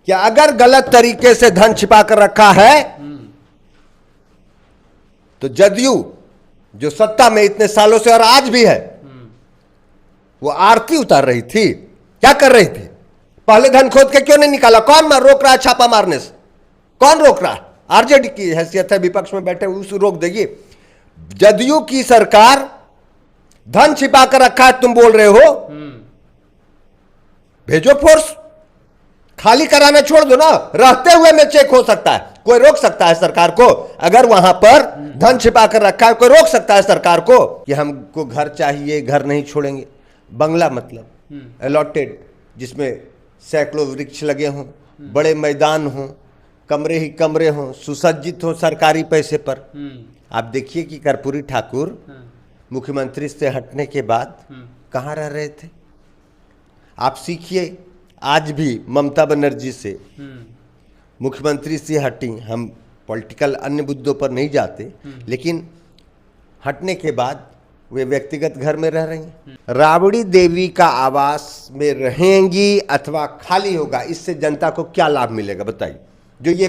कि अगर गलत तरीके से धन छिपा कर रखा है तो जदयू जो सत्ता में इतने सालों से और आज भी है वो आरती उतार रही थी। क्या कर रही थी? पहले धन खोद के क्यों नहीं निकाला? कौन रोक रहा है छापा मारने से? कौन रोक रहा है? आरजेडी की हैसियत है, विपक्ष में बैठे उस रोक देगी। जदयू की सरकार धन छिपा कर रखा है, तुम बोल रहे हो, भेजो फोर्स, खाली कराना छोड़ दो ना। रहते हुए में चेक हो सकता है, कोई रोक सकता है सरकार को? अगर वहां पर धन छिपा कर रखा है, कोई रोक सकता है सरकार को कि हमको घर चाहिए, घर नहीं छोड़ेंगे? बंगला मतलब अलॉटेड, जिसमें सैकड़ों वृक्ष लगे हों, बड़े मैदान हों, कमरे ही कमरे हों, सुसज्जित हों सरकारी पैसे पर। आप देखिए कि कर्पूरी ठाकुर मुख्यमंत्री से हटने के बाद कहाँ रह रहे थे। आप सीखिए, आज भी ममता बनर्जी से मुख्यमंत्री से हटी, हम पॉलिटिकल अन्य मुद्दों पर नहीं जाते, लेकिन हटने के बाद वे व्यक्तिगत घर में रह रही हैं। राबड़ी देवी का आवास में रहेंगी अथवा खाली होगा, इससे जनता को क्या लाभ मिलेगा बताइए? जो ये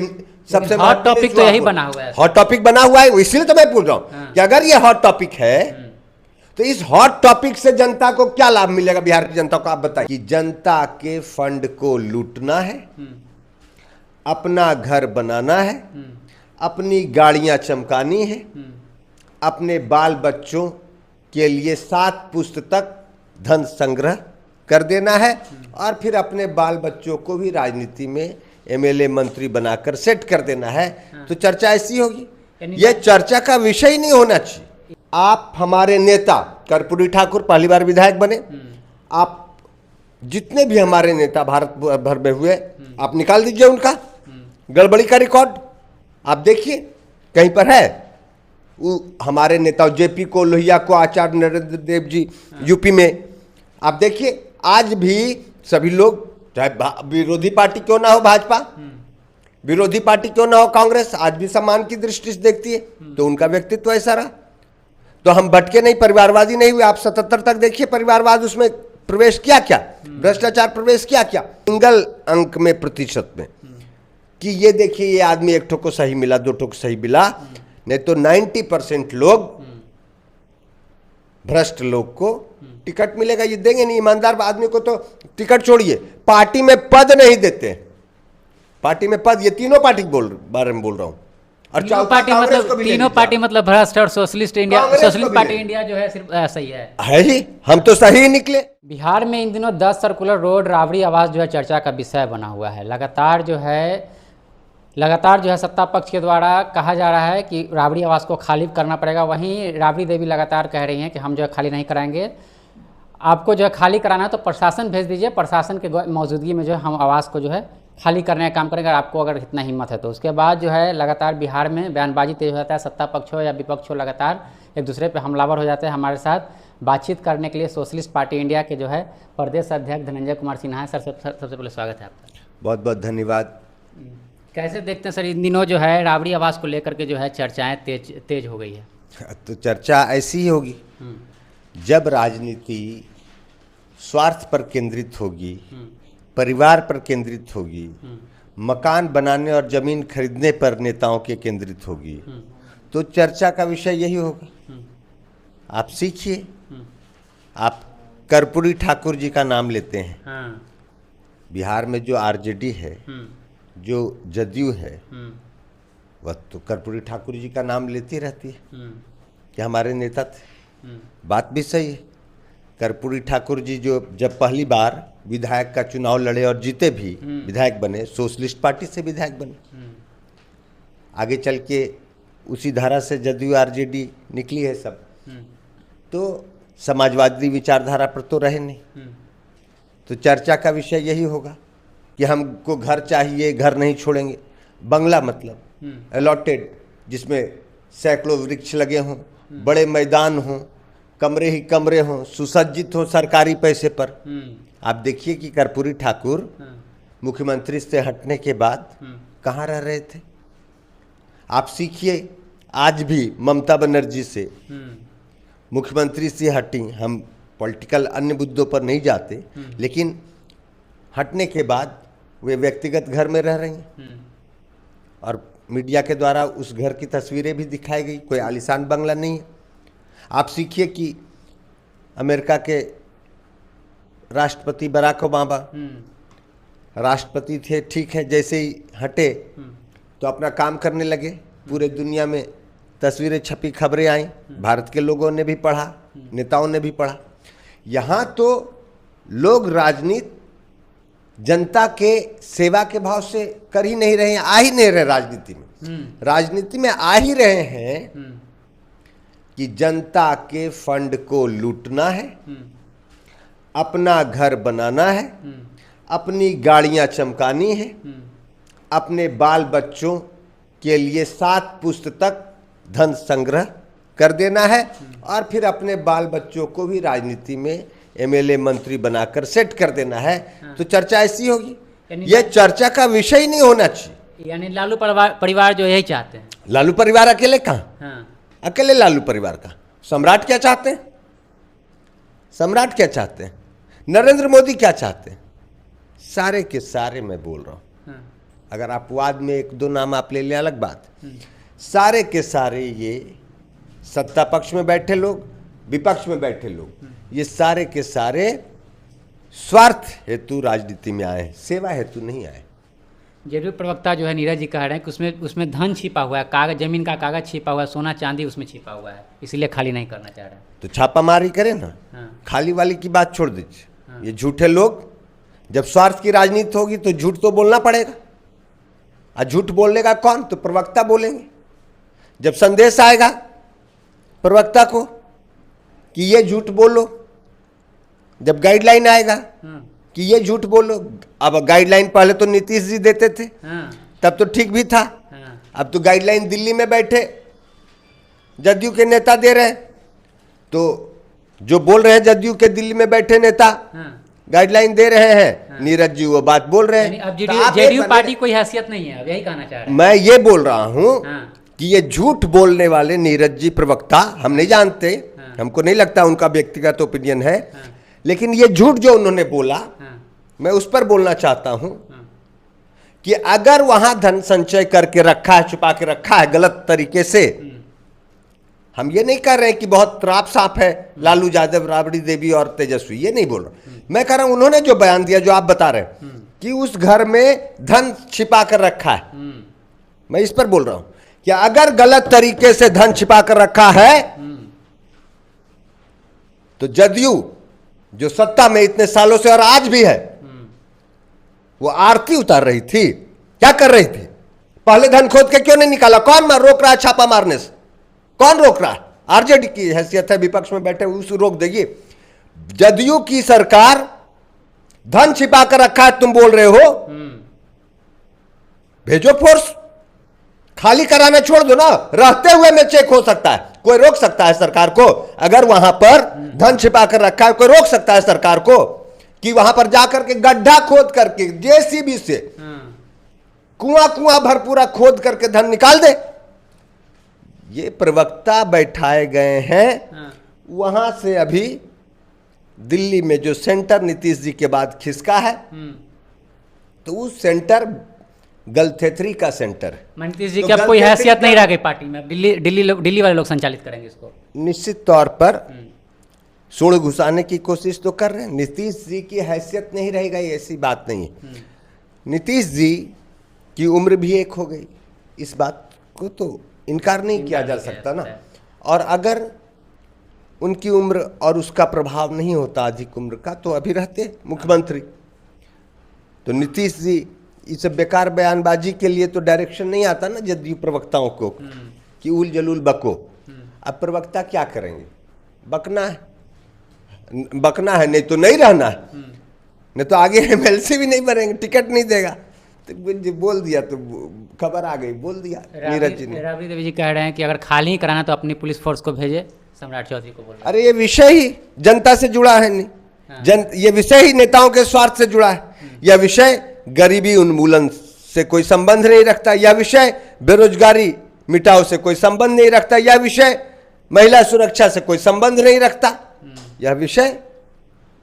सबसे हॉट टॉपिक तो यही बना हुआ है, हॉट टॉपिक बना हुआ है, इसलिए तो मैं पूछ रहा हूं कि अगर ये हॉट टॉपिक है तो इस हॉट टॉपिक से जनता को क्या लाभ मिलेगा? बिहार की जनता को आप बताइए। कि जनता के फंड को लूटना है, अपना घर बनाना है, अपनी गाड़ियां चमकानी है, अपने बाल बच्चों के लिए 7 पुश्त तक धन संग्रह कर देना है और फिर अपने बाल बच्चों को भी राजनीति में एमएलए मंत्री बनाकर सेट कर देना है। तो चर्चा ऐसी होगी। यह चर्चा का विषय नहीं होना चाहिए। आप हमारे नेता कर्पूरी ठाकुर पहली बार विधायक बने, आप जितने भी हमारे नेता भारत भर में हुए आप निकाल दीजिए उनका गड़बड़ी का रिकॉर्ड, आप देखिए कहीं पर है। हमारे नेता जेपी को, लोहिया को, आचार्य नरेंद्र देव जी यूपी में, आप देखिए आज भी सभी लोग, चाहे विरोधी पार्टी क्यों ना हो भाजपा, विरोधी पार्टी क्यों ना हो कांग्रेस, आज भी सम्मान की दृष्टि से देखती है। तो उनका व्यक्तित्व ऐसा रहा। तो हम भटके नहीं, परिवारवादी नहीं हुए। आप 77 तक देखिए परिवारवाद उसमें प्रवेश किया क्या, भ्रष्टाचार प्रवेश किया क्या, सिंगल अंक में प्रतिशत में, कि ये देखिए ये आदमी एक ठो को सही मिला, 2 ठो को सही मिला, नहीं तो 90% लोग भ्रष्ट लोग को टिकट मिलेगा, ये देंगे नहीं। ईमानदार आदमी को तो टिकट छोड़िए, पार्टी में पद नहीं देते। पार्टी में पद, ये तीनों पार्टी बारे में बोल रहा हूं। और तीनों पार्टी मतलब भ्रष्ट और socialist India, socialist party India जो है सिर्फ ऐसा ही है ही। हम तो सही ही निकले। बिहार में इन दिनों 10 सर्कुलर रोड राबड़ी आवास जो है चर्चा का विषय बना हुआ है। लगातार जो है सत्ता पक्ष के द्वारा कहा जा रहा है कि राबड़ी आवास को खाली करना पड़ेगा। वहीं राबड़ी देवी लगातार कह रही हैं कि हम जो है खाली नहीं कराएंगे, आपको जो है खाली कराना है तो प्रशासन भेज दीजिए, प्रशासन के मौजूदगी में जो है हम आवास को जो है खाली करने का काम करेंगे, आपको अगर इतना हिम्मत है तो। उसके बाद जो है लगातार बिहार में बयानबाजी तेज हो जाता है, सत्ता पक्ष हो या विपक्ष हो लगातार एक दूसरे पे हमलावर हो जाते हैं। हमारे साथ बातचीत करने के लिए सोशलिस्ट पार्टी इंडिया के जो है प्रदेश अध्यक्ष धनंजय कुमार सिन्हा है। सर सबसे पहले स्वागत है आपका। बहुत बहुत धन्यवाद। कैसे देखते हैं सर इन दिनों जो है राबड़ी आवास को लेकर के जो है चर्चाएं तेज हो गई है? तो चर्चा ऐसी ही होगी जब राजनीति स्वार्थ पर केंद्रित होगी, परिवार पर केंद्रित होगी, मकान बनाने और जमीन खरीदने पर नेताओं के केंद्रित होगी, तो चर्चा का विषय यही होगा। आप सीखिए, आप कर्पूरी ठाकुर जी का नाम लेते हैं। बिहार में जो आरजेडी है, जो जदयू है, वह तो कर्पूरी ठाकुर जी का नाम लेती रहती है कि हमारे नेता थे। बात भी सही है। कर्पूरी ठाकुर जी जो जब पहली बार विधायक का चुनाव लड़े और जीते भी, विधायक बने, सोशलिस्ट पार्टी से विधायक बने। आगे चल के उसी धारा से जदयू आरजेडी निकली है सब। तो समाजवादी विचारधारा पर तो रहे नहीं। तो चर्चा का विषय यही होगा कि हमको घर चाहिए, घर नहीं छोड़ेंगे। बंगला मतलब अलॉटेड, जिसमें सैकड़ों वृक्ष लगे हों, बड़े मैदान हों, कमरे ही कमरे हों, सुसज्जित हों सरकारी पैसे पर। आप देखिए कि कर्पूरी ठाकुर मुख्यमंत्री से हटने के बाद कहाँ रह रहे थे। आप सीखिए, आज भी ममता बनर्जी से मुख्यमंत्री से हटी, हम पॉलिटिकल अन्य मुद्दों पर नहीं जाते, लेकिन हटने के बाद वे व्यक्तिगत घर में रह रही हैं और मीडिया के द्वारा उस घर की तस्वीरें भी दिखाई गई। कोई आलीशान बंगला नहीं है। आप सीखिए कि अमेरिका के राष्ट्रपति बराक ओबामा राष्ट्रपति थे, ठीक है, जैसे ही हटे तो अपना काम करने लगे। पूरे दुनिया में तस्वीरें छपी, खबरें आई, भारत के लोगों ने भी पढ़ा, नेताओं ने भी पढ़ा। यहाँ तो लोग राजनीति जनता के सेवा के भाव से कर ही नहीं रहे हैं, आ ही नहीं रहे राजनीति में। राजनीति में आ ही रहे हैं कि जनता के फंड को लूटना है, अपना घर बनाना है, अपनी गाड़ियां चमकानी है, अपने बाल बच्चों के लिए 7 पुश्त तक धन संग्रह कर देना है और फिर अपने बाल बच्चों को भी राजनीति में एमएलए मंत्री बनाकर सेट कर देना है। तो चर्चा ऐसी होगी। ये चर्चा का विषय नहीं होना चाहिए। यानी लालू परिवार जो यही चाहते हैं। लालू परिवार अकेले कहाँ? अकेले लालू परिवार का सम्राट क्या चाहते हैं? सम्राट क्या चाहते हैं? नरेंद्र मोदी क्या चाहते हैं? सारे के सारे मैं बोल रहा हूं। अगर अपवाद में 1-2 नाम आप ले लें अलग बात, सारे के सारे ये सत्ता पक्ष में बैठे लोग, विपक्ष में बैठे लोग, ये सारे के सारे स्वार्थ हेतु राजनीति में आए हैं, सेवा हेतु नहीं आए। जेडीयू प्रवक्ता जो है नीरज जी कह रहे हैं कि उसमें धन छिपा हुआ है, कागज, जमीन का कागज छिपा हुआ है, सोना चांदी उसमें छिपा हुआ है, इसलिए खाली नहीं करना चाह रहे हैं। तो छापामारी करें ना। खाली वाली की बात छोड़ दीजिए। ये झूठे लोग, जब स्वार्थ की राजनीति होगी तो झूठ तो बोलना पड़ेगा। और झूठ बोलने का कौन? तो प्रवक्ता बोलेंगे। जब संदेश आएगा प्रवक्ता को कि ये झूठ बोलो, जब गाइडलाइन आएगा कि ये झूठ बोलो, अब गाइडलाइन पहले तो नीतीश जी देते थे, तब तो ठीक भी था। अब तो गाइडलाइन दिल्ली में बैठे जदयू के नेता दे रहे हैं, तो जो बोल रहे हैं जदयू के दिल्ली में बैठे नेता गाइडलाइन दे रहे हैं, नीरज जी वो बात बोल रहे हैं। अब जेडीयू पार्टी कोई हैसियत नहीं है, अब यही कहना चाह रहे हैं। मैं ये बोल रहा हूं कि ये झूठ बोलने वाले नीरज जी प्रवक्ता, हम नहीं जानते, हमको नहीं लगता उनका व्यक्तिगत ओपिनियन है, लेकिन ये झूठ जो उन्होंने बोला, मैं उस पर बोलना चाहता हूं कि अगर वहां धन संचय करके रखा है, छुपा के रखा है गलत तरीके से, हम ये नहीं कर रहे हैं कि बहुत राप साफ है लालू यादव, राबड़ी देवी और तेजस्वी, ये नहीं बोल रहा। मैं कह रहा हूं उन्होंने जो बयान दिया, जो आप बता रहे हैं कि उस घर में धन छिपा कर रखा है, मैं इस पर बोल रहा हूं कि अगर गलत तरीके से धन छिपा कर रखा है तो जदयू जो सत्ता में इतने सालों से और आज भी है, वो आरती उतार रही थी। क्या कर रही थी? पहले धन खोद के क्यों नहीं निकाला? कौन रोक रहा है छापा मारने से? कौन रोक रहा है? आरजेडी की हैसियत है, विपक्ष में बैठे उस रोक देगी। जदयू की सरकार धन छिपा कर रखा है, तुम बोल रहे हो, भेजो फोर्स, खाली कराना छोड़ दो ना। रहते हुए में चेक हो सकता है, कोई रोक सकता है सरकार को? अगर वहां पर धन छिपा कर रखा है, कोई रोक सकता है सरकार को कि वहां पर जाकर के गड्ढा खोद करके जेसीबी से कुआं भर पूरा खोद करके धन निकाल दे? ये प्रवक्ता बैठाए गए हैं। वहां से अभी दिल्ली में जो सेंटर नीतीश जी के बाद खिसका है, तो उस सेंटर गलथेथरी का सेंटर है। नीतीश जी की अब कोई हैसियत नहीं रह गई पार्टी में। दिल्ली वाले लोग संचालित करेंगे इसको। निश्चित तौर पर सूढ़ घुसाने की कोशिश तो कर रहे हैं। नीतीश जी की हैसियत नहीं रह गई, ऐसी बात नहीं है। नीतीश जी की उम्र भी एक हो गई, इस बात को तो इनकार नहीं किया जा सकता ना। और अगर उनकी उम्र और उसका प्रभाव नहीं होता अधिक उम्र का, तो अभी रहते मुख्यमंत्री। तो नीतीश जी इस बेकार बयानबाजी के लिए तो डायरेक्शन नहीं आता ना जदयू प्रवक्ताओं को कि उल जलूल बको। अब प्रवक्ता क्या करेंगे? बकना है, नहीं तो नहीं रहना है, नहीं तो आगे एमएलसी भी नहीं बनेंगे, टिकट नहीं देगा। तो बोल दिया तो खबर आ गई, बोल दिया नीरज जी ने। राबड़ी देवी जी कह रहे हैं कि अगर खाली ही कराना तो अपनी पुलिस फोर्स को भेजे, सम्राट चौधरी को बोल रहे हैं। अरे ये विषय ही जनता से जुड़ा है नहीं, ये विषय ही नेताओं के स्वार्थ से जुड़ा है। यह विषय गरीबी उन्मूलन से कोई संबंध नहीं रखता, यह विषय बेरोजगारी मिटाओ से कोई संबंध नहीं रखता, यह विषय महिला सुरक्षा से कोई संबंध नहीं रखता। यह विषय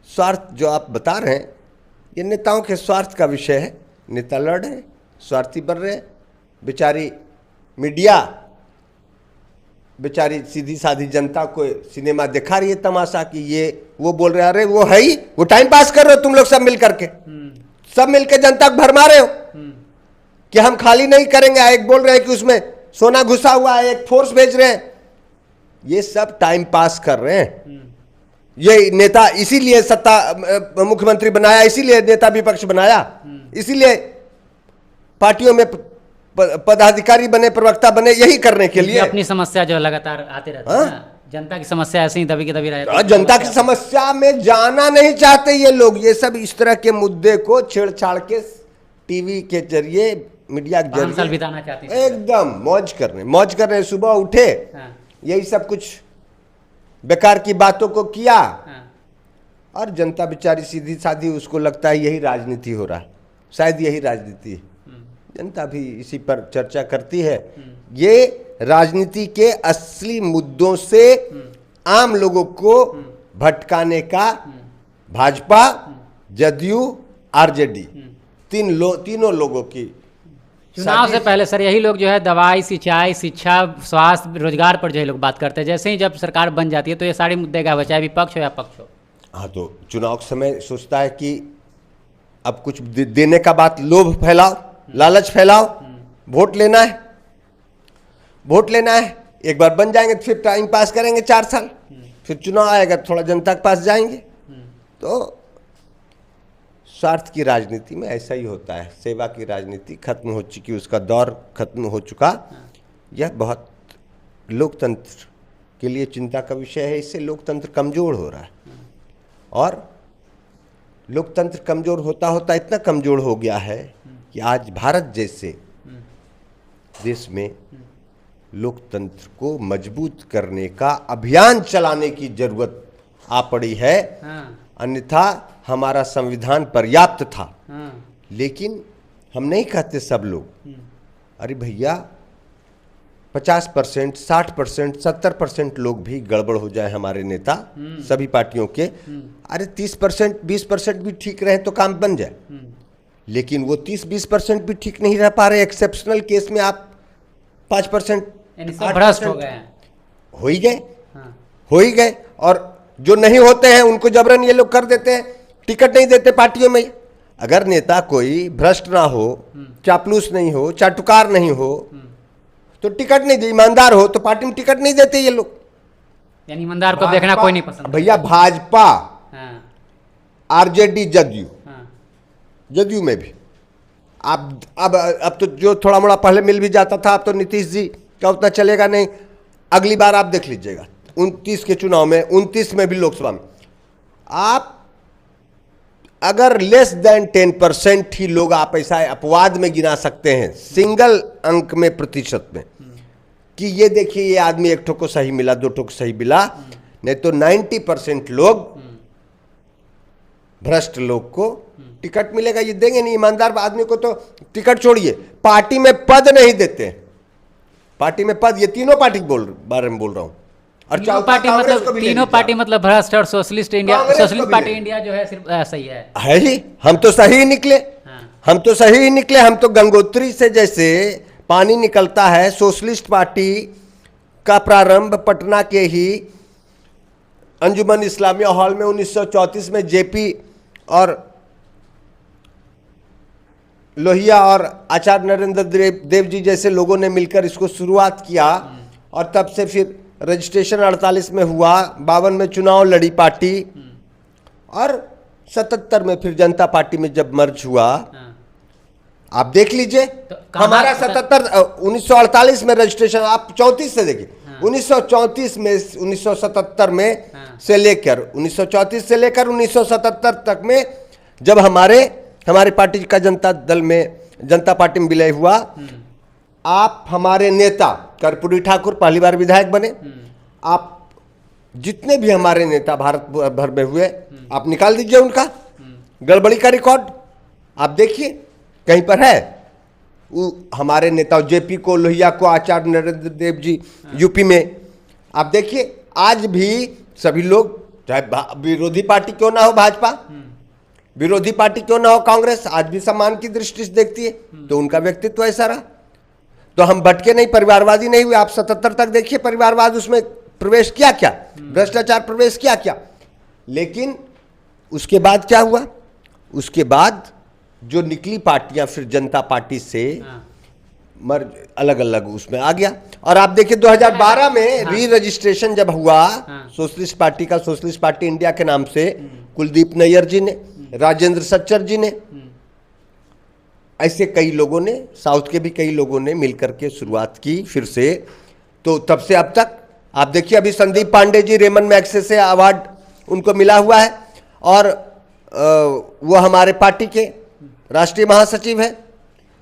स्वार्थ जो आप बता रहे हैं, ये नेताओं के स्वार्थ का विषय है। नेता लड़ रहे, स्वार्थी बन रहे, बेचारी मीडिया बेचारी सीधी साधी जनता को सिनेमा दिखा रही है तमाशा कि ये वो बोल रहे, अरे वो है ही, वो टाइम पास कर रहे हो तुम लोग सब मिल करके, सब मिलकर जनता को भरमा रहे हो कि हम खाली नहीं करेंगे। एक बोल रहे हैं कि उसमें सोना घुसा हुआ है, एक फोर्स भेज रहे हैं, ये सब टाइम पास कर रहे हैं। ये नेता इसीलिए सत्ता मुख्यमंत्री बनाया, इसीलिए नेता विपक्ष बनाया, इसीलिए पार्टियों में पदाधिकारी बने, प्रवक्ता बने, यही करने के लिए। अपनी समस्या जो लगातार आते रहती है ना, जनता की समस्या ऐसे ही दबी के दबी रहती है। जनता की समस्या में जाना नहीं चाहते ये लोग। ये सब इस तरह के मुद्दे को छेड़छाड़ के टीवी के जरिए, मीडिया के जरिए 5 साल बिताना चाहते हैं, एकदम मौज कर रहे। सुबह उठे, यही सब कुछ बेकार की बातों को किया, और जनता बेचारी सीधी साधी, उसको लगता है यही राजनीति हो रहा है, शायद यही राजनीति है। जनता भी इसी पर चर्चा करती है। ये राजनीति के असली मुद्दों से आम लोगों को भटकाने का भाजपा, जदयू, आरजेडी तीनों लोगों की चुनाव से पहले सर यही लोग जो है दवाई, सिंचाई, शिक्षा, स्वास्थ्य, रोजगार पर जो है लोग बात करते हैं। जैसे ही जब सरकार बन जाती है तो ये सारे मुद्दे का चाहे विपक्ष हो या पक्ष हो। हाँ, तो चुनाव के समय सोचता है कि अब कुछ देने का बात, लोभ फैलाओ, लालच फैलाओ, वोट लेना है, वोट लेना है। एक बार बन जाएंगे तो फिर टाइम पास करेंगे 4 साल, फिर चुनाव आएगा थोड़ा जनता के पास जाएंगे। तो स्वार्थ की राजनीति में ऐसा ही होता है। सेवा की राजनीति खत्म हो चुकी, उसका दौर खत्म हो चुका। यह बहुत लोकतंत्र के लिए चिंता का विषय है। इससे लोकतंत्र कमजोर हो रहा है, और लोकतंत्र कमजोर होता होता इतना कमजोर हो गया है कि आज भारत जैसे देश में लोकतंत्र को मजबूत करने का अभियान चलाने की जरूरत आ पड़ी है। अन्यथा हमारा संविधान पर्याप्त था। लेकिन हम नहीं कहते सब लोग, अरे भैया 50%, 60%, 70% लोग भी गड़बड़ हो जाए हमारे नेता सभी पार्टियों के, अरे 30%, 20% भी ठीक रहे तो काम बन जाए। लेकिन वो 30-20% भी ठीक नहीं रह पा रहे। एक्सेप्शनल केस में आप 5%, 8% हो ही गए, और जो नहीं होते हैं उनको जबरन ये लोग कर देते हैं, टिकट नहीं देते पार्टियों में। अगर नेता कोई भ्रष्ट ना हो, चापलूस नहीं हो, चाटुकार नहीं हो, तो टिकट नहीं दे। ईमानदार हो तो पार्टी में टिकट नहीं देते ये लोग। यानी ईमानदार को देखना कोई नहीं पसंद भैया। भाजपा, आरजेडी, जदयू में भी अब तो जो थोड़ा मोड़ा पहले मिल भी जाता था, अब तो नीतीश जी का उतना चलेगा नहीं। अगली बार आप देख लीजिएगा 29 के चुनाव में, 29 में भी लोकसभा में, आप अगर लेस देन 10% ही लोग आप ऐसा अपवाद में गिना सकते हैं, सिंगल अंक में, प्रतिशत में, कि ये देखिए ये आदमी एक ठो को सही मिला, 2 ठो को सही मिला, नहीं तो 90% लोग भ्रष्ट लोग को टिकट मिलेगा। ये देंगे नहीं। ईमानदार आदमी को तो टिकट छोड़िए, पार्टी में पद नहीं देते। पार्टी में पद, ये तीनों पार्टी बारे में बोल रहा हूं। और तीनों पार्टी मतलब भ्रष्ट और socialist India, socialist party India जो है सिर्फ सही है ही। हम तो सही ही निकले। हम तो सही ही निकले। हम तो गंगोत्री से जैसे पानी निकलता है, सोशलिस्ट पार्टी का प्रारंभ पटना के ही अंजुमन इस्लामिया हॉल में 1934 में जेपी और लोहिया और आचार्य नरेंद्र देव जी जैसे लोगों ने मिलकर इसको शुरुआत किया, और तब से फिर रजिस्ट्रेशन 48 में हुआ, 52 में चुनाव लड़ी पार्टी, और 77 में फिर जनता पार्टी में जब मर्ज हुआ। आप देख लीजिए तो हमारा 1948 में रजिस्ट्रेशन, आप 34 से देखिए। 1934 में, 1977 में से लेकर 1934 से लेकर 1977 तक में जब हमारे पार्टी का जनता दल में, जनता पार्टी में विलय हुआ, आप हमारे नेता कर्पूरी ठाकुर पहली बार विधायक बने। आप जितने भी हमारे नेता भारत भर में हुए, आप निकाल दीजिए उनका गड़बड़ी का रिकॉर्ड, आप देखिए कहीं पर है। हमारे नेता जेपी को, लोहिया को, आचार्य नरेंद्र देव जी यूपी में, आप देखिए आज भी सभी लोग, चाहे विरोधी पार्टी क्यों ना हो भाजपा, विरोधी पार्टी क्यों ना हो कांग्रेस, आज भी सम्मान की दृष्टि से देखती है, तो उनका व्यक्तित्व ऐसा रहा। तो हम भटके नहीं, परिवारवादी नहीं हुए। आप 77 तक देखिए परिवारवाद उसमें प्रवेश किया क्या, भ्रष्टाचार प्रवेश किया क्या। लेकिन उसके बाद क्या हुआ, उसके बाद जो निकली पार्टियां फिर जनता पार्टी से मर्ज अलग अलग उसमें आ गया। और आप देखिए 2012 में री रजिस्ट्रेशन जब हुआ सोशलिस्ट पार्टी का, सोशलिस्ट पार्टी इंडिया के नाम से, कुलदीप नैयर जी ने, राजेंद्र सच्चर जी ने, ऐसे कई लोगों ने, साउथ के भी कई लोगों ने मिलकर के शुरुआत की फिर से। तो तब से अब तक आप देखिए, अभी Sandeep Pandey ji Ramon Magsaysay award उनको मिला हुआ है, और वो हमारे पार्टी के राष्ट्रीय महासचिव है।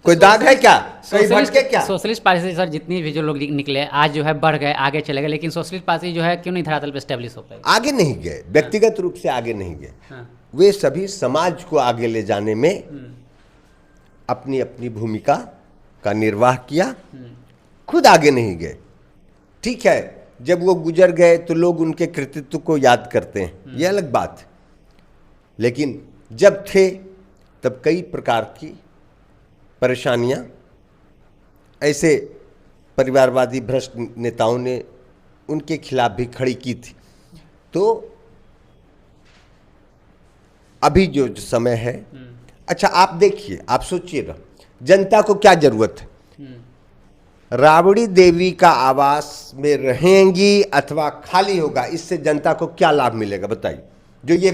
कोई दाग है क्या, कोई भटके क्या? सोशलिस्ट पार्टी से सर जितनी भी जो लोग निकले आज जो है बढ़ गए, आगे चले गए, लेकिन सोशलिस्ट पार्टी जो है क्यों नहीं धरातल पे स्टेब्लिश हो पाई? आगे नहीं गए, व्यक्तिगत रूप से आगे नहीं गए। वे सभी समाज को आगे ले जाने में अपनी अपनी भूमिका का निर्वाह किया, खुद आगे नहीं गए। ठीक है, जब वो गुजर गए तो लोग उनके कृतित्व को याद करते हैं, ये अलग बात है। लेकिन जब थे तब कई प्रकार की परेशानियां ऐसे परिवारवादी भ्रष्ट नेताओं ने उनके खिलाफ भी खड़ी की थी। तो अभी जो समय है, अच्छा आप देखिए, आप सोचिए ना, जनता को क्या जरूरत है? राबड़ी देवी का आवास में रहेंगी अथवा खाली होगा, इससे जनता को क्या लाभ मिलेगा बताइए? जो ये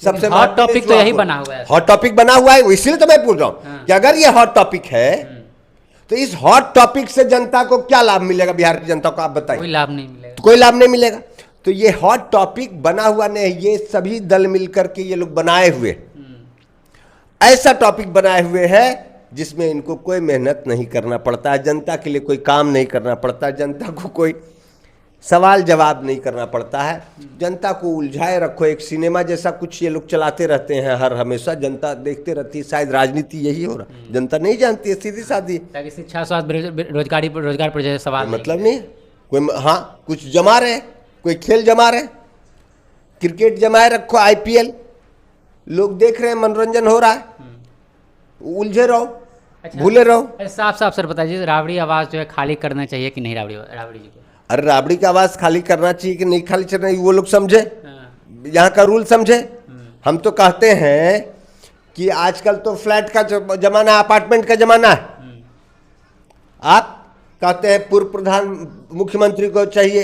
सबसे हॉट टॉपिक तो यही बना हुआ है, हॉट टॉपिक बना हुआ है, इसलिए तो मैं पूछ रहा हूं कि अगर ये हॉट टॉपिक है तो इस हॉट टॉपिक से जनता को क्या लाभ मिलेगा? बिहार की जनता को आप बताइए। कोई लाभ नहीं मिलेगा, कोई लाभ नहीं मिलेगा। तो ये हॉट टॉपिक बना हुआ नहीं, ये सभी दल मिलकर के ये लोग बनाए हुए, ऐसा टॉपिक बनाए हुए हैं जिसमें इनको कोई मेहनत नहीं करना पड़ता है, जनता के लिए कोई काम नहीं करना पड़ता, जनता को कोई सवाल जवाब नहीं करना पड़ता है। जनता को उलझाए रखो, एक सिनेमा जैसा कुछ ये लोग चलाते रहते हैं हर हमेशा, जनता देखते रहती है। शायद राजनीति यही हो रहा, जनता नहीं जानती है, सीधी सादी। ताकि शिक्षा, स्वास्थ्य, रोजगार पर जैसे सवाल मतलब नहीं कोई, हाँ कुछ जमा रहे, कोई खेल जमा रहे, क्रिकेट जमाए रखो, IPL लोग देख रहे हैं, मनोरंजन हो रहा है, उलझे रहो, भूले रहो। साफ साफ सर बताइए, राबड़ी आवास जो है खाली करना चाहिए कि नहीं राबड़ी जी को? अरे राबड़ी का आवाज खाली करना चाहिए कि नहीं खाली करना चाहिए, वो लोग समझे, यहाँ का रूल समझे। हम तो कहते हैं कि आजकल तो फ्लैट का जमाना, अपार्टमेंट का जमाना है। आप कहते हैं पूर्व प्रधान मुख्यमंत्री को चाहिए,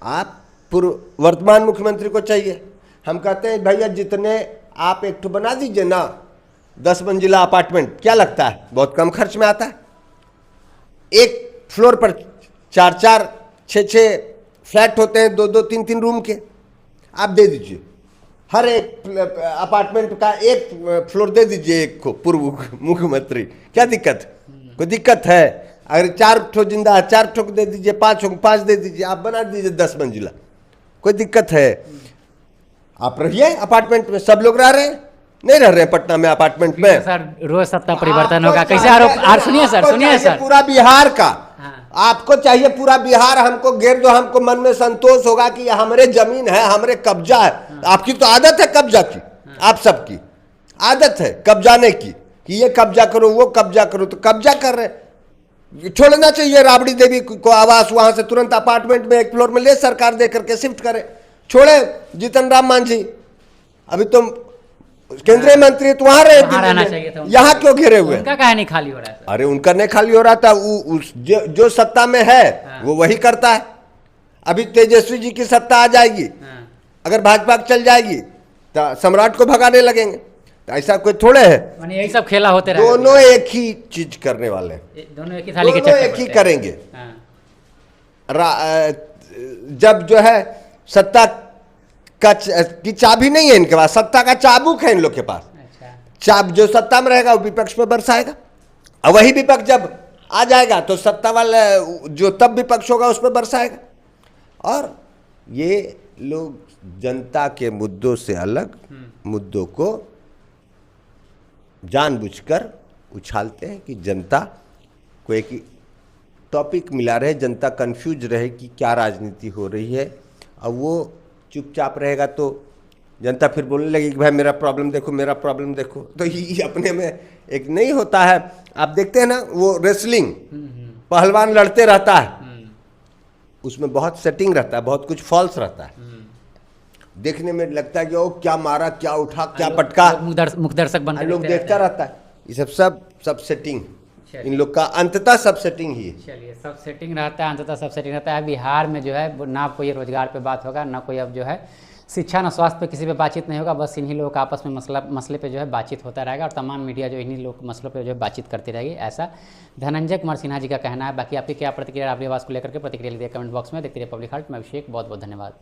आप पूर्व वर्तमान मुख्यमंत्री को चाहिए। हम कहते हैं भैया जितने आप एक ठो बना दीजिए ना 10 मंजिला अपार्टमेंट, क्या लगता है बहुत कम खर्च में आता है। एक फ्लोर पर 4-4, 6-6 फ्लैट होते हैं, 2-2, 3-3 रूम के, आप दे दीजिए। हर एक अपार्टमेंट का एक फ्लोर दे दीजिए एक को पूर्व मुख्यमंत्री, क्या दिक्कत? कोई दिक्कत है? अगर 4 ठो जिंदा है 4 ठो दे दीजिए, 5 दे दीजिए, आप बना दीजिए 10 मंजिला, कोई दिक्कत है? आप रहिए अपार्टमेंट में, सब लोग रह रहे हैं, नहीं रह रहे हैं पटना में अपार्टमेंट में। सर रोज सत्ता परिवर्तन होगा, कैसे आरोप? सुनिए सर, पूरा बिहार का आपको चाहिए, पूरा बिहार हमको घेर दो, हमको मन में संतोष होगा कि हमारे जमीन है, हमारे कब्जा है। आपकी तो आदत है कब्जा की, आप सबकी आदत है कब्जाने की, कि ये कब्जा करो, वो कब्जा करो, तो कब्जा कर रहे। छोड़ना चाहिए राबड़ी देवी को आवास, वहां से तुरंत अपार्टमेंट में 1 फ्लोर में ले सरकार दे करके शिफ्ट करे। छोड़े जीतन राम मांझी, अभी तुम केंद्रीय मंत्री तो वहां रहे, रहना चाहिए था, यहाँ क्यों घेरे हुए? उनका काहे नहीं खाली हो रहा है? अरे उनका नहीं खाली हो रहा था, जो सत्ता में है वो वही करता है। अभी तेजस्वी जी की सत्ता आ जाएगी, अगर भाजपा चल जाएगी तो सम्राट को भगाने लगेंगे, तो ऐसा कोई थोड़े है। यही सब खेला होते रहे, दोनों एक ही चीज करने वाले, दोनों एक ही थाली के दोनों एक ही करेंगे। जब जो है सत्ता की चाबी नहीं है इनके पास, सत्ता का चाबुक है इन लोग के पास। चाब जो सत्ता में रहेगा वो विपक्ष में बरसाएगा, और वही विपक्ष जब आ जाएगा तो सत्ता वाला जो तब विपक्ष होगा उस पर बरसाएगा। और ये लोग जनता के मुद्दों से अलग मुद्दों को जानबूझकर उछालते हैं कि जनता को एक टॉपिक मिला रहे, जनता कंफ्यूज रहे कि क्या राजनीति हो रही है। और वो चुपचाप रहेगा तो जनता फिर बोलने लगी कि भाई मेरा प्रॉब्लम देखो, मेरा प्रॉब्लम देखो। तो ये अपने में एक नहीं होता है। आप देखते हैं ना वो रेसलिंग, पहलवान लड़ते रहता है, उसमें बहुत सेटिंग रहता है, बहुत कुछ फॉल्स रहता है। देखने में लगता है कि ओ क्या मारा, क्या उठा, क्या पटका, मुख दर्शक बन के लोग देखते देखता रहता है। ये सब सेटिंग, इन लोग का अंततः सब सेटिंग ही है। चलिए, सब सेटिंग रहता है, अंततः सब सेटिंग रहता है। बिहार में जो है ना कोई रोजगार पे बात होगा, ना कोई अब जो है शिक्षा ना स्वास्थ्य पे किसी पे बातचीत नहीं होगा। बस इन्हीं लोगों का आपस में मसले पे जो है बातचीत होता रहेगा और तमाम मीडिया जो इन्हीं लोग मसलों पे जो है बातचीत करती रहेगी, ऐसा धनंजय कुमार सिन्हा जी का कहना है। बाकी आपकी क्या प्रतिक्रिया राबड़ी आवास को लेकर के, प्रतिक्रिया लिखिए कमेंट बॉक्स में। देखते रहिए पब्लिक हार्ट। मैं अभिषेक, बहुत बहुत धन्यवाद।